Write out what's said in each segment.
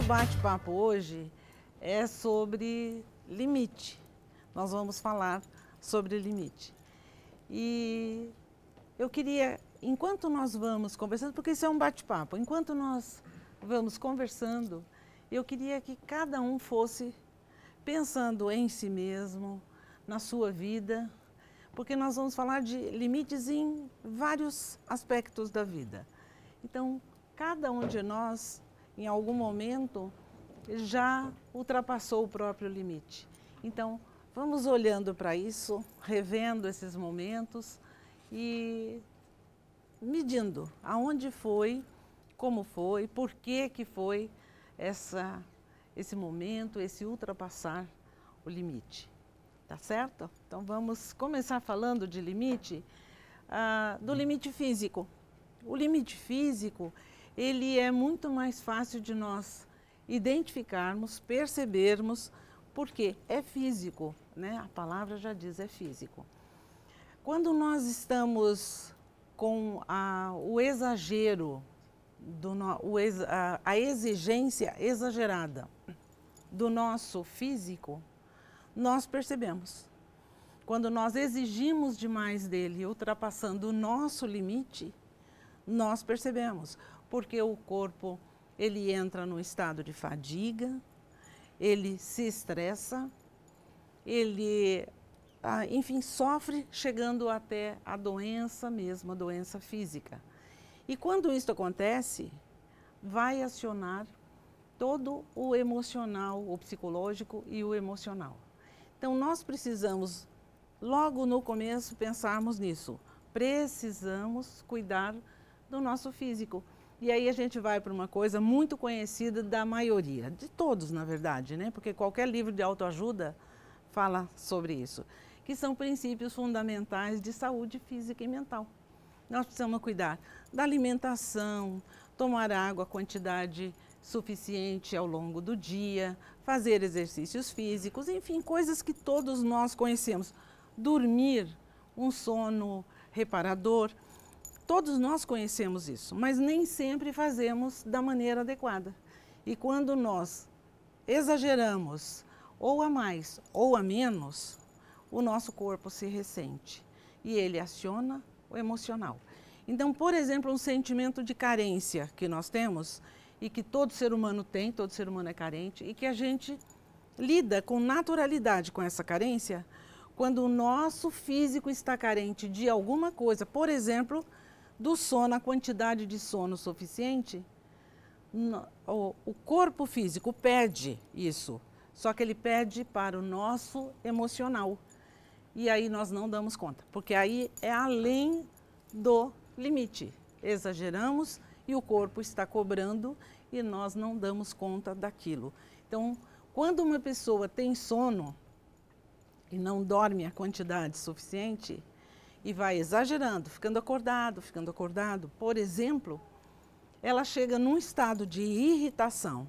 nosso bate-papo hoje é sobre limite. Nós vamos falar sobre limite. E eu queria, enquanto nós vamos conversando, porque isso é um bate-papo, enquanto nós vamos conversando, eu queria que cada um fosse pensando em si mesmo, na sua vida, porque nós vamos falar de limites em vários aspectos da vida. Então, cada um de nós, em algum momento, já ultrapassou o próprio limite. Então, vamos olhando para isso, revendo esses momentos e medindo aonde foi, como foi, por que foi esse momento, esse ultrapassar o limite. Tá certo? Então vamos começar falando de limite, do limite físico. O limite físico, ele é muito mais fácil de nós identificarmos, percebermos, porque é físico, né? A palavra já diz, é físico. Quando nós estamos com o exagero, a exigência exagerada do nosso físico, nós percebemos. Quando nós exigimos demais dele, ultrapassando o nosso limite, nós percebemos, porque o corpo ele entra num estado de fadiga, ele se estressa, ele, enfim, sofre, chegando até a doença mesmo, a doença física. E quando isso acontece, vai acionar todo o emocional, o psicológico e o emocional. Então, nós precisamos, logo no começo, pensarmos nisso. Precisamos cuidar do nosso físico. E aí a gente vai para uma coisa muito conhecida da maioria, de todos, na verdade, né? Porque qualquer livro de autoajuda fala sobre isso, que são princípios fundamentais de saúde física e mental. Nós precisamos cuidar da alimentação, tomar água, quantidade suficiente ao longo do dia, fazer exercícios físicos, enfim, coisas que todos nós conhecemos. Dormir, um sono reparador, todos nós conhecemos isso, mas nem sempre fazemos da maneira adequada. E quando nós exageramos, ou a mais ou a menos, o nosso corpo se ressente e ele aciona o emocional. Então, por exemplo, um sentimento de carência que nós temos, e que todo ser humano tem, todo ser humano é carente, e que a gente lida com naturalidade com essa carência, quando o nosso físico está carente de alguma coisa, por exemplo, do sono, a quantidade de sono suficiente, o corpo físico pede isso, só que ele pede para o nosso emocional. E aí nós não damos conta, porque aí é além do limite. Exageramos e o corpo está cobrando e nós não damos conta daquilo. Então, quando uma pessoa tem sono e não dorme a quantidade suficiente e vai exagerando, ficando acordado, por exemplo, ela chega num estado de irritação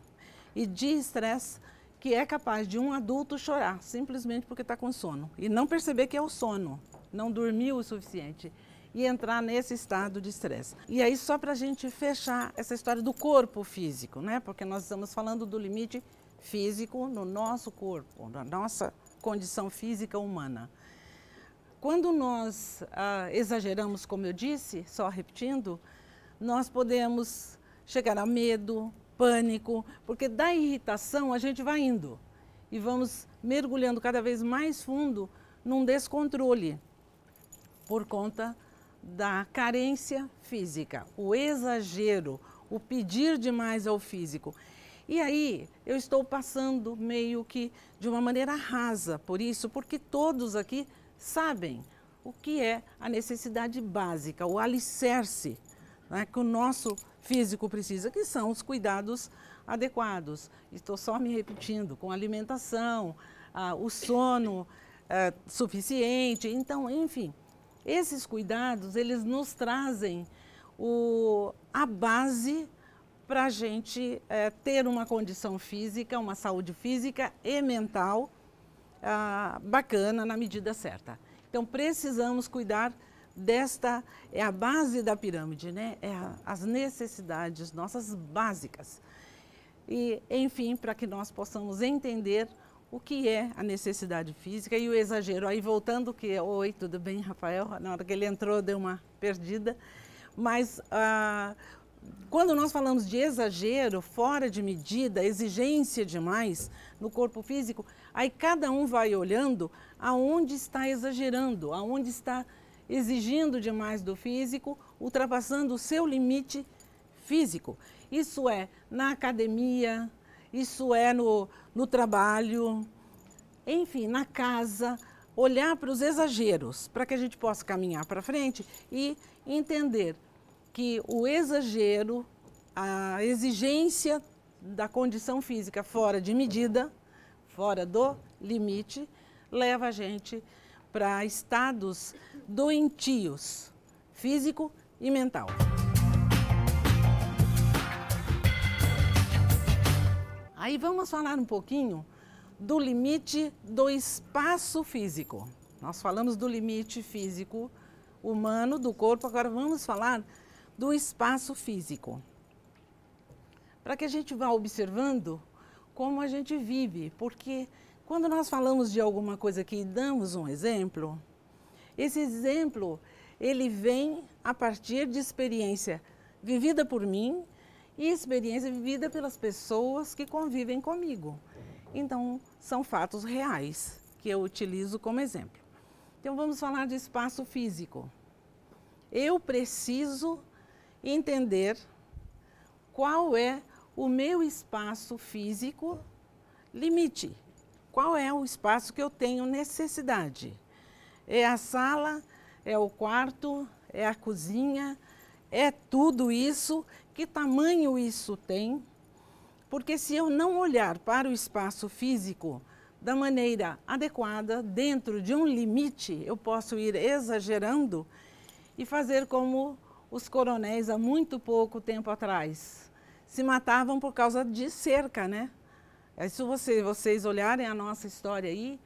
e de estresse que é capaz de um adulto chorar simplesmente porque está com sono e não perceber que é o sono, não dormiu o suficiente e entrar nesse estado de estresse. E aí, só para a gente fechar essa história do corpo físico, né? Porque nós estamos falando do limite físico no nosso corpo, na nossa condição física humana. Quando nós exageramos, como eu disse, só repetindo, nós podemos chegar a medo, pânico, porque da irritação a gente vai indo e vamos mergulhando cada vez mais fundo num descontrole por conta da carência física, o exagero, o pedir demais ao físico. E aí eu estou passando meio que de uma maneira rasa por isso, porque todos aqui sabem o que é a necessidade básica, o alicerce, né, que o nosso físico precisa, que são os cuidados adequados. Estou só me repetindo, com alimentação, o sono suficiente, então, enfim. Esses cuidados, eles nos trazem a base para a gente ter uma condição física, uma saúde física e mental bacana na medida certa. Então, precisamos cuidar desta, é a base da pirâmide, né? As necessidades nossas básicas. e, enfim, para que nós possamos entender o que é a necessidade física e o exagero. Aí voltando que, oi, tudo bem, Rafael? Na hora que ele entrou deu uma perdida, mas quando nós falamos de exagero, fora de medida, exigência demais no corpo físico, aí cada um vai olhando aonde está exagerando, aonde está exigindo demais do físico, ultrapassando o seu limite físico. Isso é na academia, isso é no trabalho, enfim, na casa, olhar para os exageros, para que a gente possa caminhar para frente e entender que o exagero, a exigência da condição física fora de medida, fora do limite, leva a gente para estados doentios, físico e mental. Aí vamos falar um pouquinho do limite do espaço físico. Nós falamos do limite físico humano, do corpo, agora vamos falar do espaço físico. Para que a gente vá observando como a gente vive, porque quando nós falamos de alguma coisa que damos um exemplo, esse exemplo, ele vem a partir de experiência vivida por mim e experiência vivida pelas pessoas que convivem comigo. Então, são fatos reais que eu utilizo como exemplo. Então, vamos falar de espaço físico. Eu preciso entender qual é o meu espaço físico limite. Qual é o espaço que eu tenho necessidade? É a sala, é o quarto, é a cozinha, é tudo isso? Que tamanho isso tem? Porque se eu não olhar para o espaço físico da maneira adequada, dentro de um limite, eu posso ir exagerando e fazer como os coronéis há muito pouco tempo atrás. Se matavam por causa de cerca, né? Se vocês olharem a nossa história aí,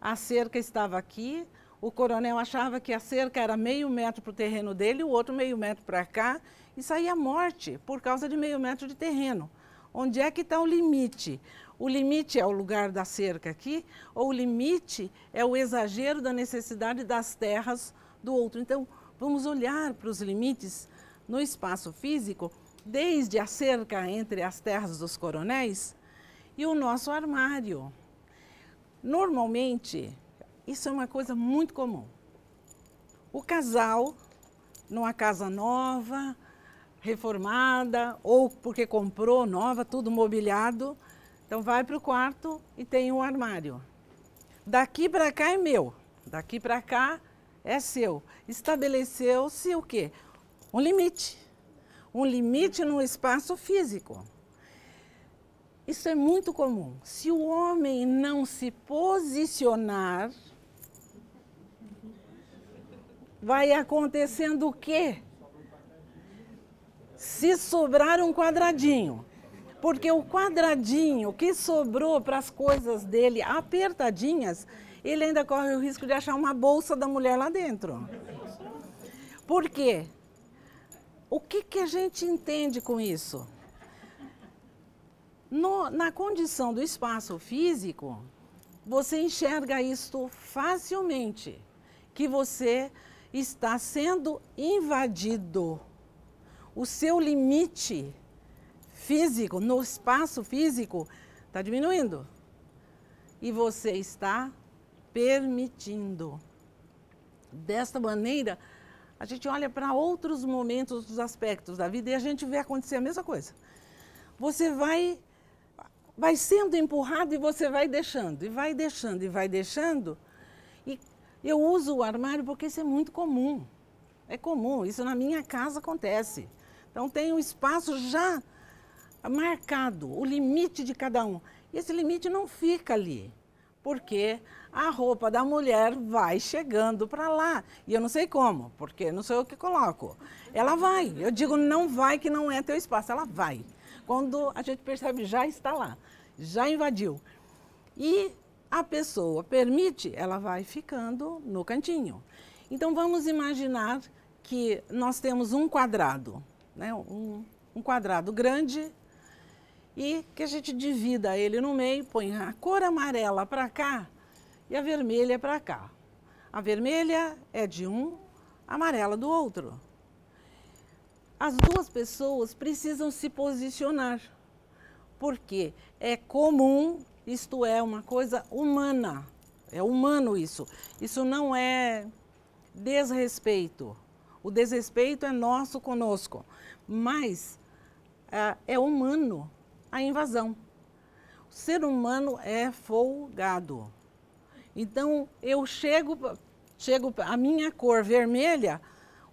a cerca estava aqui, o coronel achava que a cerca era meio metro para o terreno dele, o outro meio metro para cá, e saía morte por causa de meio metro de terreno. Onde é que está o limite? O limite é o lugar da cerca aqui, ou o limite é o exagero da necessidade das terras do outro? Então, vamos olhar para os limites no espaço físico, desde a cerca entre as terras dos coronéis e o nosso armário. Normalmente, isso é uma coisa muito comum. O casal, numa casa nova, reformada, ou porque comprou nova, tudo mobiliado, então vai para o quarto e tem um armário. Daqui para cá é meu, daqui para cá é seu. Estabeleceu-se o quê? Um limite. Um limite no espaço físico. Isso é muito comum. Se o homem não se posicionar, vai acontecendo o quê? Se sobrar um quadradinho. Porque o quadradinho que sobrou para as coisas dele apertadinhas, ele ainda corre o risco de achar uma bolsa da mulher lá dentro. Por quê? O que a gente entende com isso? Na condição do espaço físico, você enxerga isto facilmente, que você está sendo invadido. O seu limite físico, no espaço físico, está diminuindo. E você está permitindo. Desta maneira, a gente olha para outros momentos, outros aspectos da vida e a gente vê acontecer a mesma coisa. Você vai sendo empurrado e você vai deixando, e vai deixando, e vai deixando. E eu uso o armário porque isso é muito comum. É comum, isso na minha casa acontece. Então tem um espaço já marcado, o limite de cada um. E esse limite não fica ali, porque a roupa da mulher vai chegando para lá. E eu não sei como, porque não sou eu que coloco. Ela vai, eu digo não vai que não é teu espaço, ela vai. Quando a gente percebe, já está lá, já invadiu. E a pessoa permite, ela vai ficando no cantinho. Então vamos imaginar que nós temos um quadrado, né? Um quadrado grande e que a gente divida ele no meio, põe a cor amarela para cá e a vermelha para cá. A vermelha é de um, a amarela do outro. As duas pessoas precisam se posicionar, porque é comum, isto é uma coisa humana, é humano isso. Isso não é desrespeito. O desrespeito é nosso conosco, mas é humano a invasão. O ser humano é folgado. Então, eu chego a minha cor vermelha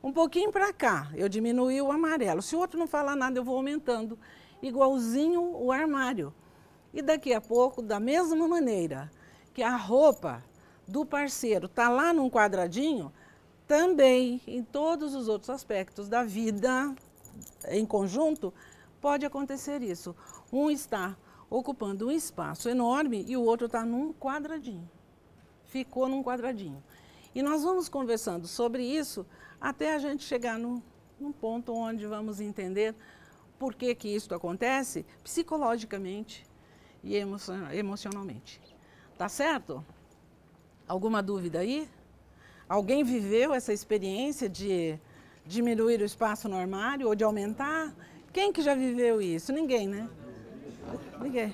um pouquinho para cá, eu diminuí o amarelo. Se o outro não falar nada, eu vou aumentando, igualzinho o armário. E daqui a pouco, da mesma maneira que a roupa do parceiro está lá num quadradinho, também em todos os outros aspectos da vida em conjunto, pode acontecer isso. Um está ocupando um espaço enorme e o outro está num quadradinho. Ficou num quadradinho. E nós vamos conversando sobre isso até a gente chegar num ponto onde vamos entender por que isso acontece psicologicamente e emocionalmente. Tá certo? Alguma dúvida aí? Alguém viveu essa experiência de diminuir o espaço no armário ou de aumentar? Quem que já viveu isso? Ninguém, né? Ninguém.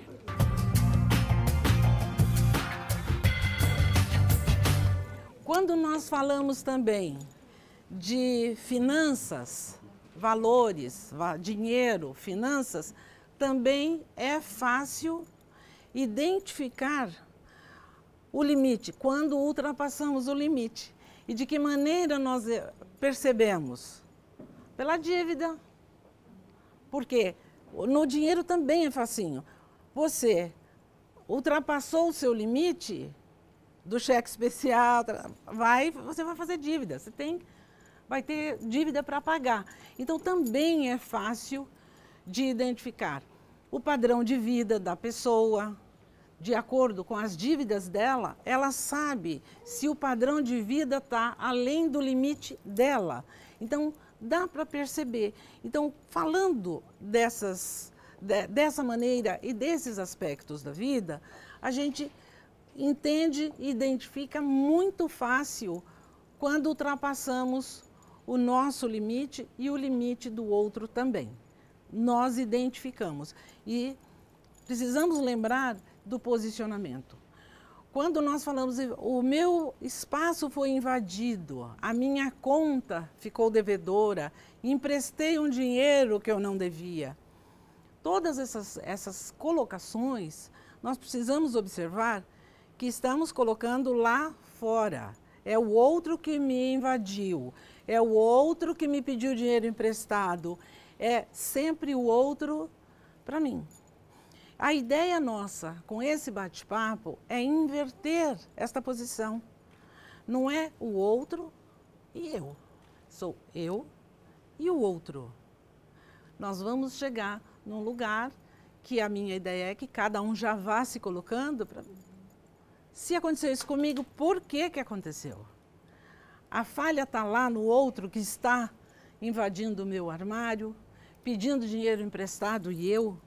Quando nós falamos também de finanças, valores, dinheiro, finanças, também é fácil identificar o limite, quando ultrapassamos o limite. E de que maneira nós percebemos? Pela dívida. Porque no dinheiro também é facinho. Você ultrapassou o seu limite do cheque especial, você vai fazer dívida, vai ter dívida para pagar. Então também é fácil de identificar o padrão de vida da pessoa, de acordo com as dívidas dela, ela sabe se o padrão de vida está além do limite dela. Então dá para perceber. Então falando dessa maneira e desses aspectos da vida, a gente entende e identifica muito fácil quando ultrapassamos o nosso limite e o limite do outro também. Nós identificamos e precisamos lembrar do posicionamento. Quando nós falamos, o meu espaço foi invadido, a minha conta ficou devedora, emprestei um dinheiro que eu não devia. Todas essas colocações, nós precisamos observar que estamos colocando lá fora. É o outro que me invadiu, é o outro que me pediu dinheiro emprestado, é sempre o outro para mim. A ideia nossa com esse bate-papo é inverter esta posição. Não é o outro e eu, sou eu e o outro. Nós vamos chegar num lugar que a minha ideia é que cada um já vá se colocando para... Se aconteceu isso comigo, por que aconteceu? A falha está lá no outro que está invadindo o meu armário, pedindo dinheiro emprestado e eu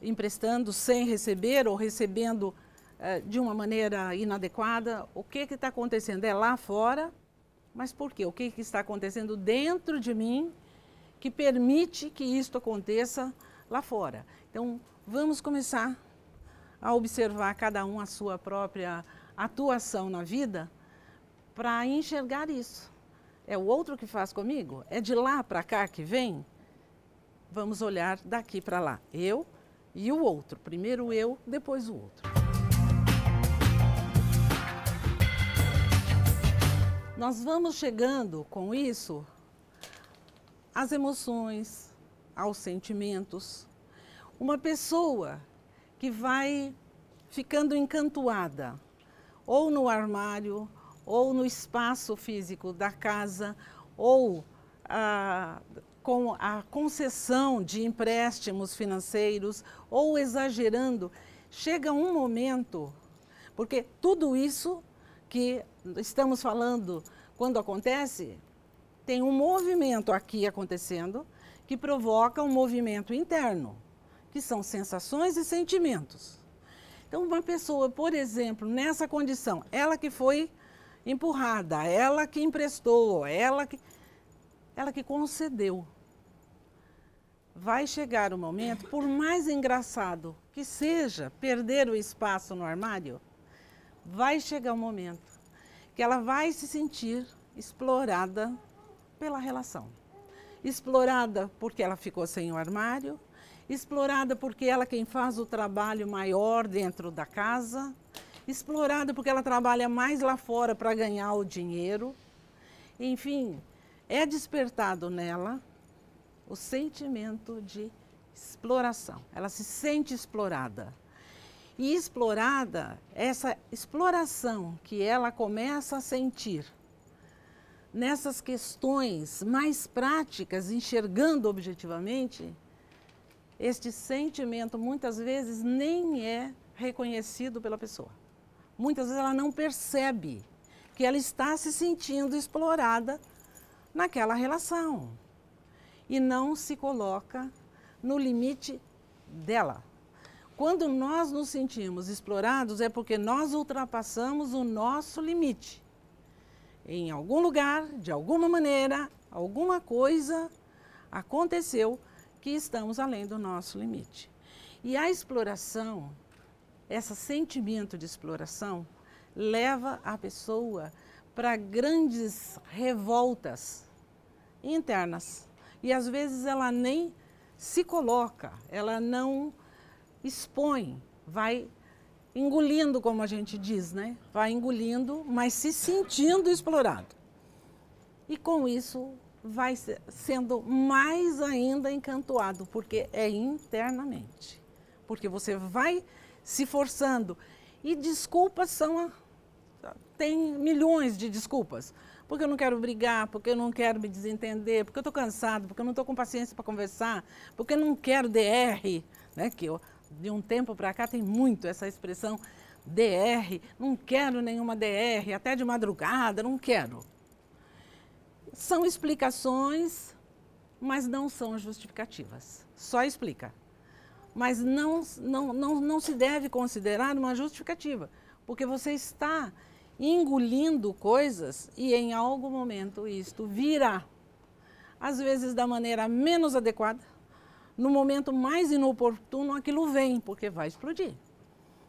emprestando sem receber ou recebendo de uma maneira inadequada. O que está acontecendo? É lá fora, mas por quê? O que está acontecendo dentro de mim que permite que isto aconteça lá fora? Então, vamos começar a observar cada um a sua própria atuação na vida para enxergar isso. É o outro que faz comigo? É de lá para cá que vem? Vamos olhar daqui para lá. Eu e o outro. Primeiro eu, depois o outro. Nós vamos chegando com isso às emoções, aos sentimentos. Uma pessoa que vai ficando encantoada, ou no armário, ou no espaço físico da casa, ou com a concessão de empréstimos financeiros, ou exagerando, chega um momento, porque tudo isso que estamos falando, quando acontece, tem um movimento aqui acontecendo, que provoca um movimento interno. que são sensações e sentimentos. Então, uma pessoa, por exemplo, nessa condição, ela que foi empurrada, ela que emprestou, ela que concedeu. Vai chegar o momento, por mais engraçado que seja perder o espaço no armário, vai chegar o momento que ela vai se sentir explorada pela relação. Explorada porque ela ficou sem o armário, explorada porque ela é quem faz o trabalho maior dentro da casa, explorada porque ela trabalha mais lá fora para ganhar o dinheiro. Enfim, é despertado nela o sentimento de exploração. Ela se sente explorada. E explorada, essa exploração que ela começa a sentir nessas questões mais práticas, enxergando objetivamente, este sentimento muitas vezes nem é reconhecido pela pessoa. Muitas vezes ela não percebe que ela está se sentindo explorada naquela relação e não se coloca no limite dela. Quando nós nos sentimos explorados é porque nós ultrapassamos o nosso limite. Em algum lugar, de alguma maneira, alguma coisa aconteceu que estamos além do nosso limite. E a exploração, esse sentimento de exploração, leva a pessoa para grandes revoltas internas. E às vezes ela nem se coloca, ela não expõe, vai engolindo, como a gente diz, né? Vai engolindo, mas se sentindo explorado. E com isso vai sendo mais ainda encantoado, porque é internamente. Porque você vai se forçando. E desculpas tem milhões de desculpas. Porque eu não quero brigar, porque eu não quero me desentender, porque eu estou cansado, porque eu não estou com paciência para conversar, porque eu não quero DR, né? Que de um tempo para cá tem muito essa expressão DR, não quero nenhuma DR, até de madrugada, não quero. São explicações, mas não são justificativas. Só explica. Mas não se deve considerar uma justificativa, porque você está engolindo coisas e em algum momento isto virá. Às vezes da maneira menos adequada, no momento mais inoportuno aquilo vem, porque vai explodir.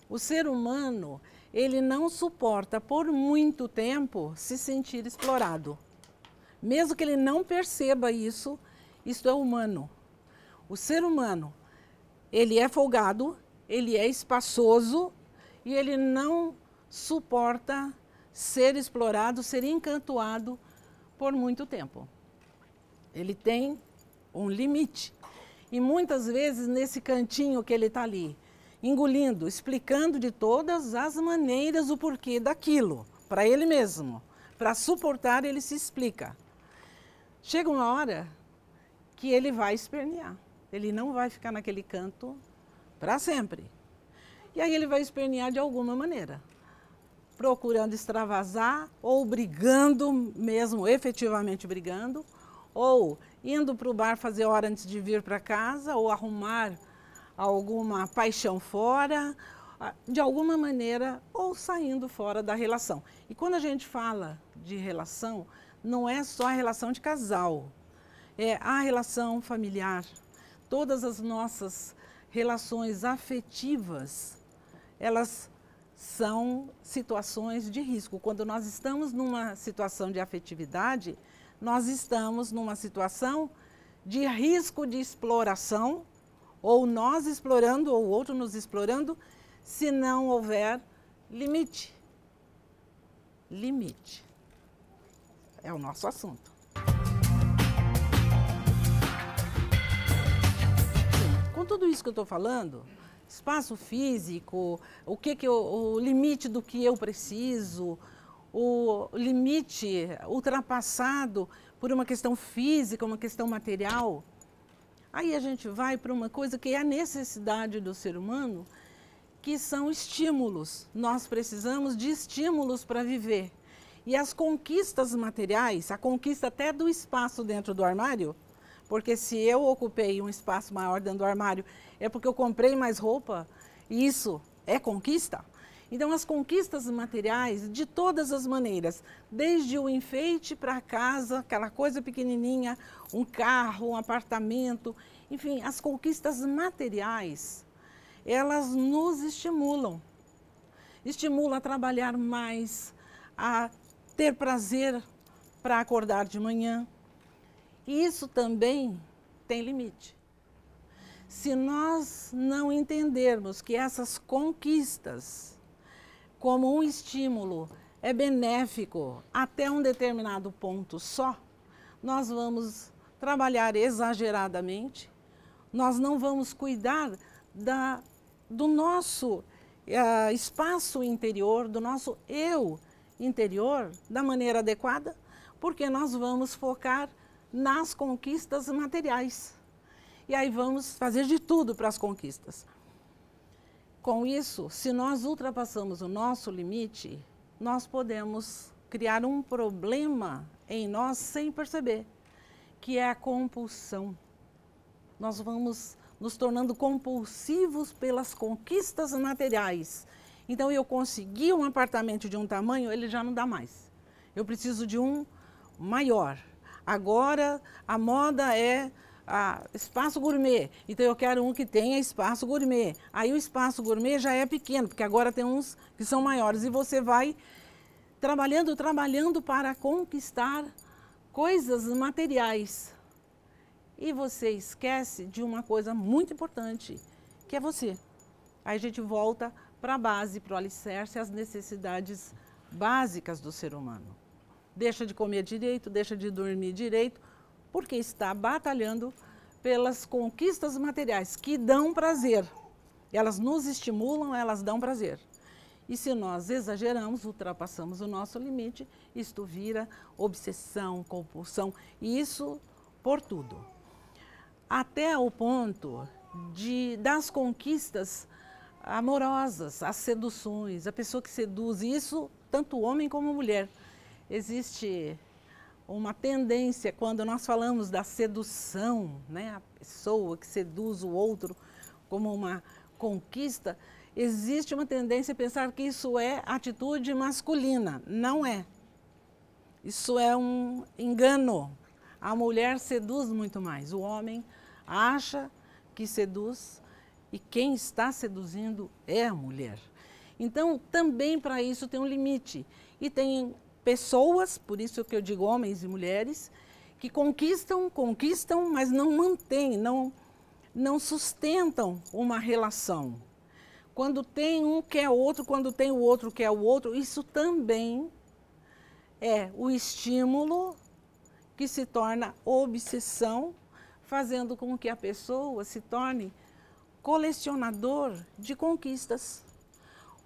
O ser humano, ele não suporta por muito tempo se sentir explorado. Mesmo que ele não perceba isso, isto é humano. O ser humano, ele é folgado, ele é espaçoso e ele não suporta ser explorado, ser encantoado por muito tempo. Ele tem um limite. E muitas vezes nesse cantinho que ele está ali, engolindo, explicando de todas as maneiras o porquê daquilo, para ele mesmo. Para suportar, ele se explica. Chega uma hora que ele vai espernear. Ele não vai ficar naquele canto para sempre. E aí ele vai espernear de alguma maneira, procurando extravasar ou brigando mesmo, efetivamente brigando, ou indo para o bar fazer hora antes de vir para casa, ou arrumar alguma paixão fora, de alguma maneira, ou saindo fora da relação. E quando a gente fala de relação, não é só a relação de casal, é a relação familiar. Todas as nossas relações afetivas, elas são situações de risco. Quando nós estamos numa situação de afetividade, nós estamos numa situação de risco de exploração, ou nós explorando, ou o outro nos explorando, se não houver limite. Limite. É o nosso assunto. Com tudo isso que eu estou falando, espaço físico, o limite do que eu preciso, o limite ultrapassado por uma questão física, uma questão material, aí a gente vai para uma coisa que é a necessidade do ser humano, que são estímulos. Nós precisamos de estímulos para viver. E as conquistas materiais, a conquista até do espaço dentro do armário, Porque se eu ocupei um espaço maior dentro do armário, é porque eu comprei mais roupa, e isso é conquista? Então, as conquistas materiais, de todas as maneiras, desde o enfeite para a casa, aquela coisa pequenininha, um carro, um apartamento, enfim, as conquistas materiais, elas nos estimulam. Estimula a trabalhar mais, a ter prazer para acordar de manhã. E isso também tem limite. Se nós não entendermos que essas conquistas, como um estímulo, é benéfico até um determinado ponto só, nós vamos trabalhar exageradamente, nós não vamos cuidar do nosso espaço interior, do nosso eu interior da maneira adequada, porque nós vamos focar nas conquistas materiais. E aí vamos fazer de tudo para as conquistas. Com isso, se nós ultrapassamos o nosso limite, nós podemos criar um problema em nós sem perceber, que é a compulsão. Nós vamos nos tornando compulsivos pelas conquistas materiais. Então, eu consegui um apartamento de um tamanho, ele já não dá mais. Eu preciso de um maior. Agora, a moda é espaço gourmet, então eu quero um que tenha espaço gourmet. Aí o espaço gourmet já é pequeno, porque agora tem uns que são maiores. E você vai trabalhando para conquistar coisas materiais. E você esquece de uma coisa muito importante, que é você. Aí a gente volta para a base, para o alicerce, as necessidades básicas do ser humano. Deixa de comer direito, deixa de dormir direito, porque está batalhando pelas conquistas materiais, que dão prazer. Elas nos estimulam, elas dão prazer. E se nós exageramos, ultrapassamos o nosso limite, isto vira obsessão, compulsão, e isso por tudo. Até o ponto das conquistas amorosas, as seduções, a pessoa que seduz, isso tanto homem como mulher. Existe uma tendência, quando nós falamos da sedução, né, a pessoa que seduz o outro como uma conquista, existe uma tendência a pensar que isso é atitude masculina. Não é. Isso é um engano. A mulher seduz muito mais. O homem acha que seduz e quem está seduzindo é a mulher. Então, também para isso tem um limite. E tem pessoas, por isso que eu digo homens e mulheres, que conquistam, mas não mantêm, não sustentam uma relação. Quando tem um quer outro, quando tem o outro quer o outro, isso também é o estímulo que se torna obsessão, fazendo com que a pessoa se torne colecionador de conquistas.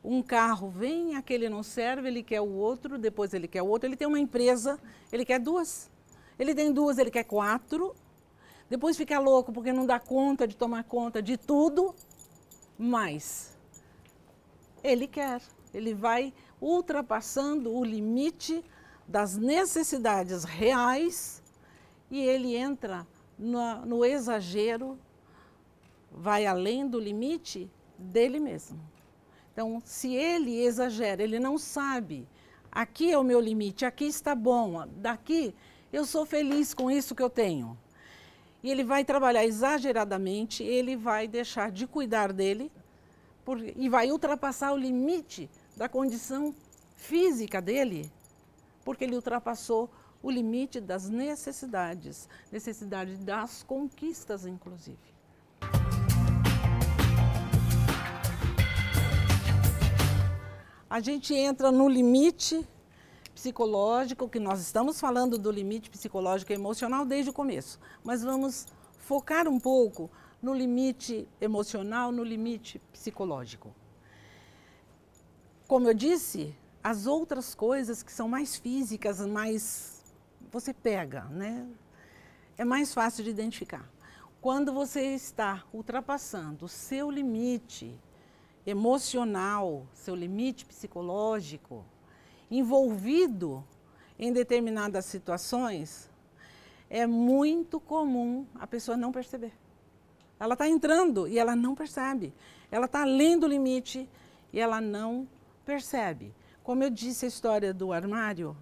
Um carro vem, aquele não serve, ele quer o outro, depois ele quer o outro. Ele tem uma empresa, ele quer duas. Ele tem duas, ele quer quatro. Depois fica louco porque não dá conta de tomar conta de tudo. Mas ele quer, ele vai ultrapassando o limite das necessidades reais e ele entra no exagero, vai além do limite dele mesmo. Então, se ele exagera, ele não sabe, aqui é o meu limite, aqui está bom, daqui eu sou feliz com isso que eu tenho. E ele vai trabalhar exageradamente, ele vai deixar de cuidar dele e vai ultrapassar o limite da condição física dele, porque ele ultrapassou o limite das necessidades, necessidade das conquistas, inclusive. A gente entra no limite psicológico, que nós estamos falando do limite psicológico e emocional desde o começo, mas vamos focar um pouco no limite emocional, no limite psicológico. Como eu disse, as outras coisas que são mais físicas, mais você pega, né? É mais fácil de identificar. Quando você está ultrapassando o seu limite emocional, seu limite psicológico, envolvido em determinadas situações, é muito comum a pessoa não perceber. Ela está entrando e ela não percebe. Ela está além do limite e ela não percebe. Como eu disse a história do armário,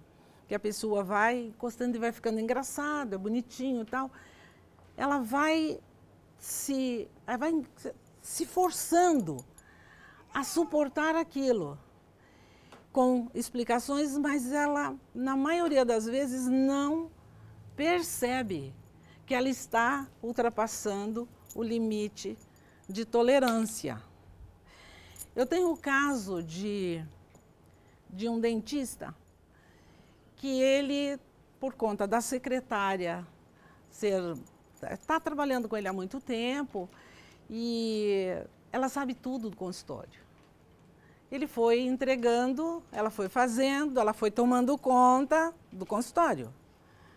que a pessoa vai encostando e vai ficando engraçada, bonitinho e tal, ela vai se forçando a suportar aquilo com explicações, mas ela, na maioria das vezes, não percebe que ela está ultrapassando o limite de tolerância. Eu tenho o caso de um dentista que ele, por conta da secretária está trabalhando com ele há muito tempo e ela sabe tudo do consultório. Ele foi entregando, ela foi fazendo, ela foi tomando conta do consultório.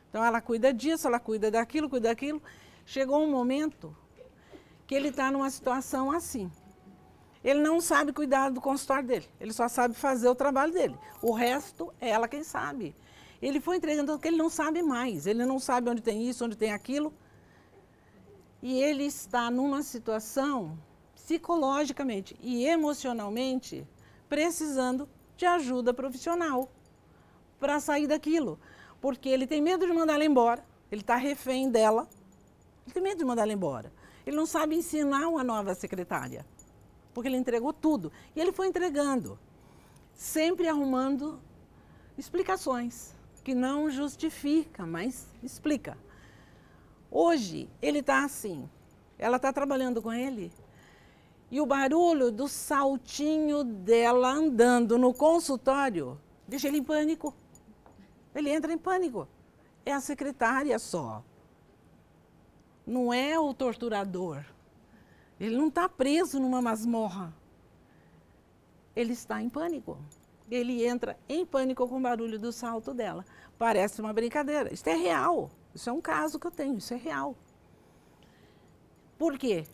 Então ela cuida disso, ela cuida daquilo, cuida daquilo. Chegou um momento que ele está numa situação assim. Ele não sabe cuidar do consultório dele, ele só sabe fazer o trabalho dele. O resto é ela quem sabe. Ele foi entregando porque ele não sabe mais, ele não sabe onde tem isso, onde tem aquilo. E ele está numa situação psicologicamente e emocionalmente precisando de ajuda profissional para sair daquilo. Porque ele tem medo de mandar ela embora, ele está refém dela, ele tem medo de mandar ela embora. Ele não sabe ensinar uma nova secretária, porque ele entregou tudo. E ele foi entregando, sempre arrumando explicações, que não justifica, mas explica. Hoje, ele está assim, ela está trabalhando com ele, e o barulho do saltinho dela andando no consultório deixa ele em pânico. Ele entra em pânico. É a secretária só. Não é o torturador. Ele não está preso numa masmorra. Ele está em pânico. Ele entra em pânico com o barulho do salto dela. Parece uma brincadeira. Isso é real. Isso é um caso que eu tenho. Isso é real. Por quê?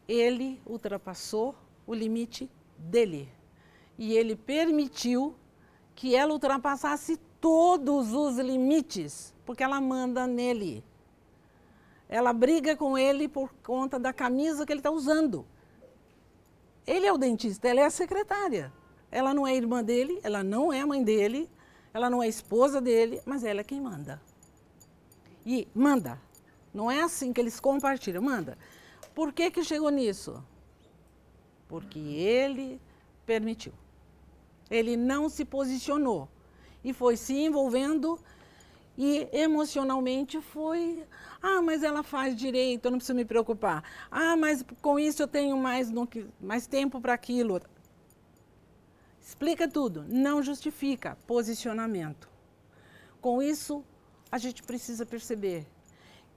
Ele ultrapassou o limite dele. E ele permitiu que ela ultrapassasse todos os limites, porque ela manda nele. Ela briga com ele por conta da camisa que ele está usando. Ele é o dentista, ela é a secretária. Ela não é irmã dele, ela não é mãe dele, ela não é esposa dele, mas ela é quem manda. E manda. Não é assim que eles compartilham, manda. Por que que chegou nisso? Porque ele permitiu. Ele não se posicionou e foi se envolvendo e emocionalmente foi, mas ela faz direito, eu não preciso me preocupar. Mas com isso eu tenho mais tempo para aquilo. Explica tudo, não justifica posicionamento. Com isso, a gente precisa perceber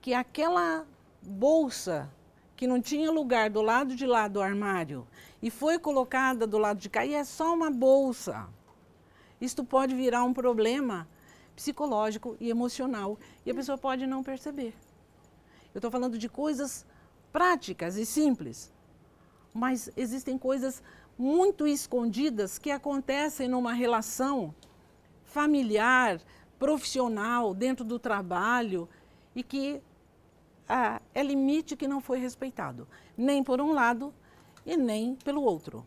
que aquela bolsa que não tinha lugar do lado de lá do armário e foi colocada do lado de cá, e é só uma bolsa. Isto pode virar um problema psicológico e emocional, e a pessoa pode não perceber. Eu estou falando de coisas práticas e simples, mas existem coisas muito escondidas que acontecem numa relação familiar, profissional, dentro do trabalho, e que é limite que não foi respeitado, nem por um lado e nem pelo outro.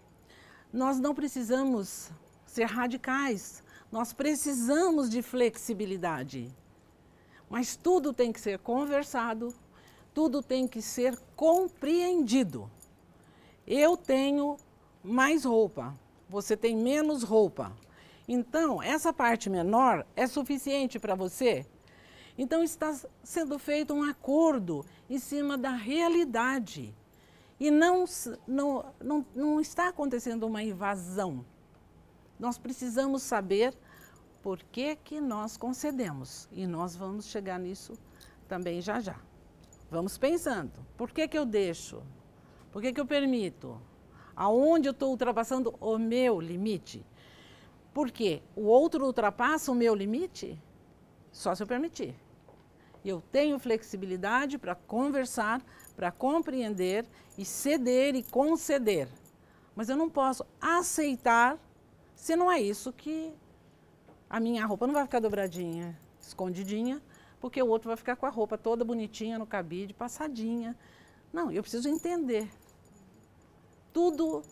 Nós não precisamos ser radicais, nós precisamos de flexibilidade, mas tudo tem que ser conversado, tudo tem que ser compreendido. Eu tenho mais roupa, você tem menos roupa, então essa parte menor é suficiente para você? Então está sendo feito um acordo em cima da realidade e não está acontecendo uma invasão. Nós precisamos saber por que que nós concedemos e nós vamos chegar nisso também já já. Vamos pensando, por que que eu deixo? Por que que eu permito? Aonde eu estou ultrapassando o meu limite? Porque o outro ultrapassa o meu limite? Só se eu permitir. Eu tenho flexibilidade para conversar, para compreender e ceder e conceder. Mas eu não posso aceitar se não é isso que a minha roupa não vai ficar dobradinha, escondidinha, porque o outro vai ficar com a roupa toda bonitinha no cabide, passadinha. Não, eu preciso entender. Tudo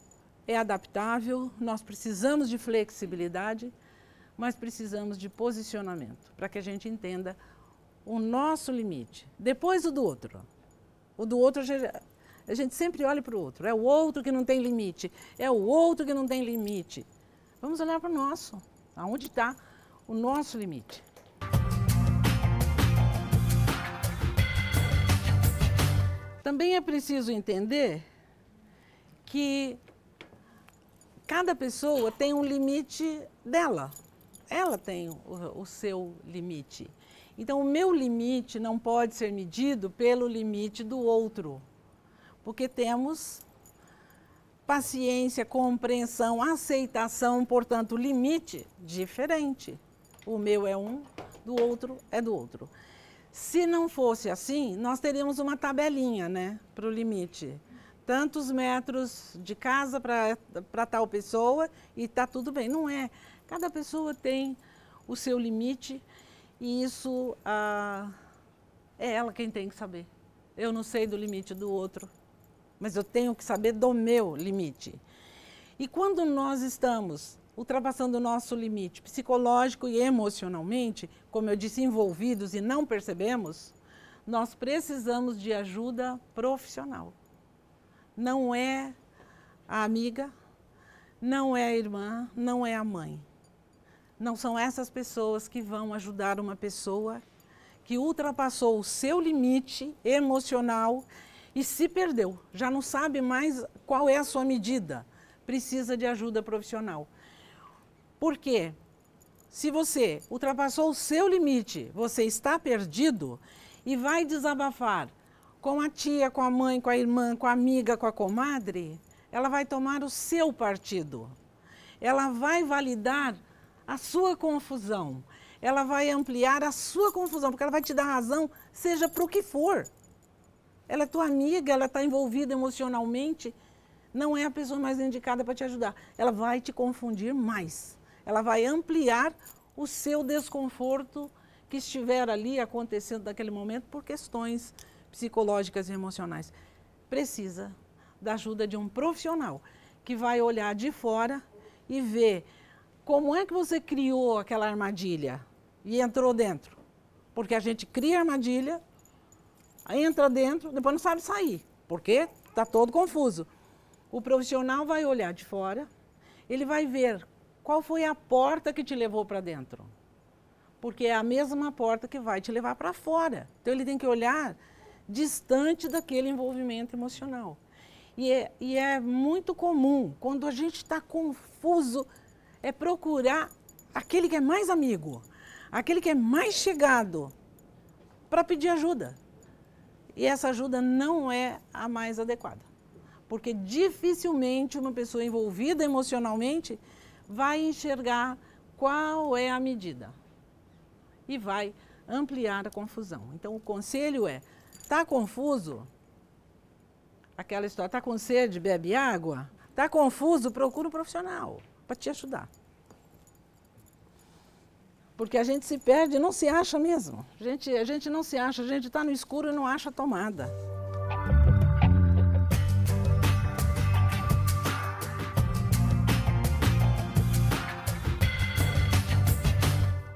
é adaptável, nós precisamos de flexibilidade, mas precisamos de posicionamento, para que a gente entenda o nosso limite. Depois o do outro. O do outro, a gente sempre olha para o outro. É o outro que não tem limite. É o outro que não tem limite. Vamos olhar para o nosso. Aonde está o nosso limite? Também é preciso entender que cada pessoa tem um limite dela. Ela tem o seu limite. Então, o meu limite não pode ser medido pelo limite do outro, porque temos paciência, compreensão, aceitação, portanto, limite diferente. O meu é um, do outro é do outro. Se não fosse assim, nós teríamos uma tabelinha, né, para o limite. Tantos metros de casa para tal pessoa e está tudo bem. Não é. Cada pessoa tem o seu limite e isso é ela quem tem que saber. Eu não sei do limite do outro, mas eu tenho que saber do meu limite. E quando nós estamos ultrapassando o nosso limite psicológico e emocionalmente, como eu disse, envolvidos e não percebemos, nós precisamos de ajuda profissional. Não é a amiga, não é a irmã, não é a mãe. Não são essas pessoas que vão ajudar uma pessoa que ultrapassou o seu limite emocional e se perdeu. Já não sabe mais qual é a sua medida. Precisa de ajuda profissional. Por quê? Se você ultrapassou o seu limite, você está perdido e vai desabafar com a tia, com a mãe, com a irmã, com a amiga, com a comadre, ela vai tomar o seu partido. Ela vai validar a sua confusão. Ela vai ampliar a sua confusão, porque ela vai te dar razão, seja para o que for. Ela é tua amiga, ela está envolvida emocionalmente, não é a pessoa mais indicada para te ajudar. Ela vai te confundir mais. Ela vai ampliar o seu desconforto que estiver ali acontecendo naquele momento por questões psicológicas e emocionais. Precisa da ajuda de um profissional que vai olhar de fora e ver como é que você criou aquela armadilha e entrou dentro. Porque a gente cria armadilha, entra dentro, depois não sabe sair, porque está todo confuso. O profissional vai olhar de fora, ele vai ver qual foi a porta que te levou para dentro. Porque é a mesma porta que vai te levar para fora. Então ele tem que olhar distante daquele envolvimento emocional. E é muito comum, quando a gente está confuso, é procurar aquele que é mais amigo, aquele que é mais chegado, para pedir ajuda. E essa ajuda não é a mais adequada. Porque dificilmente uma pessoa envolvida emocionalmente vai enxergar qual é a medida. E vai ampliar a confusão. Então o conselho é, está confuso? Aquela história, está com sede, bebe água? Está confuso? Procura um profissional para te ajudar. Porque a gente se perde e não se acha mesmo. A gente não se acha, a gente está no escuro e não acha a tomada.